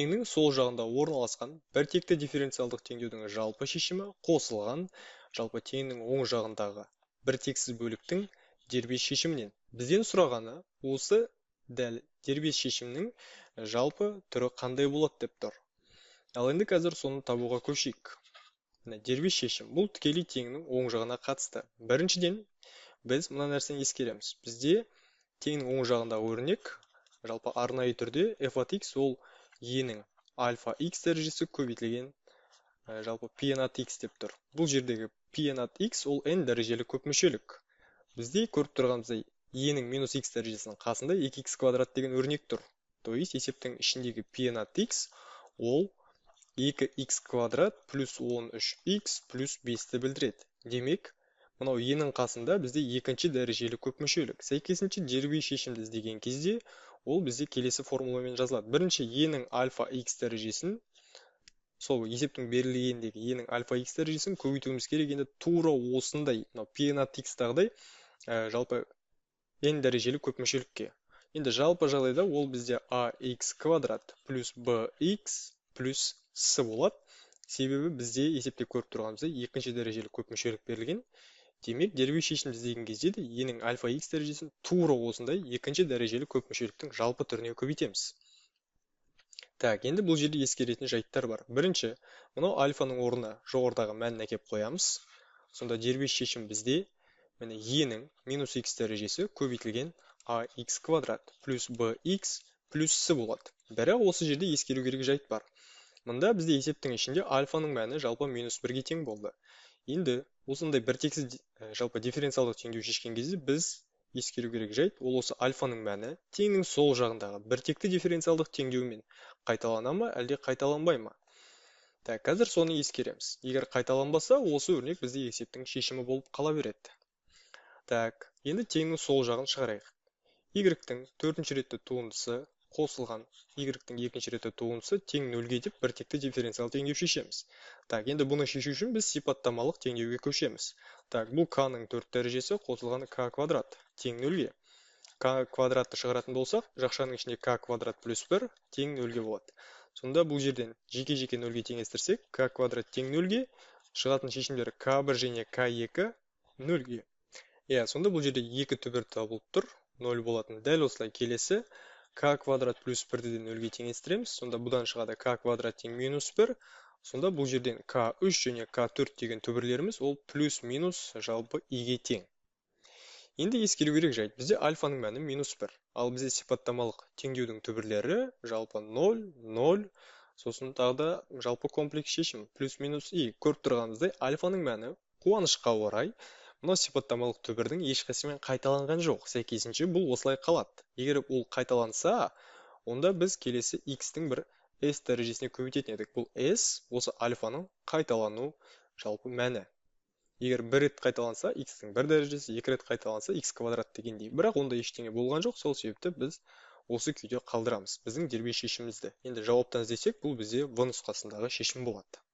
теңнің сол жағында орналасқан бір текті дифференциалдық теңдеудің жалпы шешімі қосылған жалпы теңнің оң жағындағы бір тексіз бөліктің дербес шешімінен. Бізден сұрағаны осы дәл дербес шешімнің жалпы түрі қандай болады деп тұр. Ал енді қазір соны табуға көшейік. Дербес шешім бұл тікелей теңнің оң жағына қатысты. Біріншіден біз мына нәрсені ескереміз. Бізде теңнің оң жағындағы өрнек жалпы арнайы түрде f от x ол e-нің альфа x дәрежесі көбейтілген жалпы p от x деп тұр. Бұл жердегі p от x ол n дәрежелі көпмүшелік. Бізде көріп тұрғанымыздай e-нің минус x дәрежесінің қасында 2x квадрат деген өрнек тұр. То есть есептің ішіндегі p от x ол 2x квадрат плюс 13x плюс 5-ті білдіреді. Демек, мынау e-нің қасында бізде екінші дәрежелі көпмүшелік. Сәйкесінше дербес шешімді іздеген кезде ол бізде келесі формуламен жазылады. Бірінші e-нің альфа x дәрежесін, сол есептің берілгендегі e-нің альфа x дәрежесін көбейтуіміз керек. Енді тура осындай, p от x-тағыдай жалпы n дәрежелі көпмүшелікке. Енді жалпы жағдайда ол бізде ax квадрат плюс bx плюс с болады. Себебі бізде есепте көріп тұрғанымызда екінші дәрежелі көпмүшелік берілген. Демек, дербес шешімді іздеген кезде де e-нің альфа x дәрежесін тура осындай екінші дәрежелі көпмүшеліктің жалпы түріне көбейтеміз. Так, енді бұл жерде ескеретін жайттар бар. Бірінші, мынау альфаның орнына жоғарыдағы мәнін әкеп қоямыз. Сонда дербес шешім бізде e-нің минус x дәрежесі көбейтілген ax квадрат плюс bx плюс с болады. Бірақ осы жерде ескеру керек жайт бар. Мұнда бізде есептің ішінде альфаның мәні жалпы минус 1-ге тең болды. Енді осындай бір тексіз жалпы дифференциалдық теңдеу шешкен кезде біз ескеру керек жайт, ол осы альфаның мәні теңнің сол жағындағы бір текті дифференциалдық теңдеумен қайталана ма, әлде қайталанбай ма? Так, қазір соны ескереміз. Егер қайталанбаса, осы өрнек бізде есептің шешімі болып қала береді. Так, енді теңнің сол жағын шығарайық. Y-тің төртінші ретті туындысы қосылған y-тің екінші реті туындысы тең 0-ге деп бір текті дифференциал теңдеу шешеміз. Так, енді бұны шешу үшін біз сипаттамалық теңдеуге көшеміз. Так, бұл k-ның 4 дәрежесі қосылған k квадрат тең 0-ге. K квадратты шығаратын болсақ, жақшаның ішінде k квадрат плюс 1 тең 0-ге болады. Сонда бұл жерден жеке-жеке 0-ге теңестірсек, k квадрат тең 0-ге, шығатын шешімдері k1 және k2 0-ге. Сонда бұл жерде 2 түбір табылып тұр, 0 болатын. Дәл осылай келесі k квадрат плюс 1-ді 0-ге теңестіреміз. Сонда бұдан шығады k квадрат тең минус 1. Сонда бұл жерден k3 және k4 деген түбірлеріміз ол плюс-минус жалпы i-ге тең. Енді ескеру керек жайт. Бізде альфаның мәні минус 1. Ал бізде сипаттамалық теңдеудің түбірлері жалпы 0, 0. Сосын тағы да жалпы комплекс шешім плюс-минус i. Көріп тұрғанымыздай альфаның мәні қуанышқа орай мына сипаттамалық түбірдің ешқайсымен қайталанған жоқ. Сәйкесінше бұл осылай қалады. Егер ол қайталанса, онда біз келесі x-тің бір s дәрежесіне көбейтетін едік. Бұл s осы альфаның қайталану жалпы мәні. Егер бір рет қайталанса, x-тің 1 дәрежесі, 2 рет қайталанса, x квадрат дегендей. Бірақ онда ештеңе болған жоқ, сол себепті біз осы күйде қалдырамыз біздің дербес шешімімізді. Енді жауаптан іздесек, бұл бізде в нұсқасындағы шешім болады.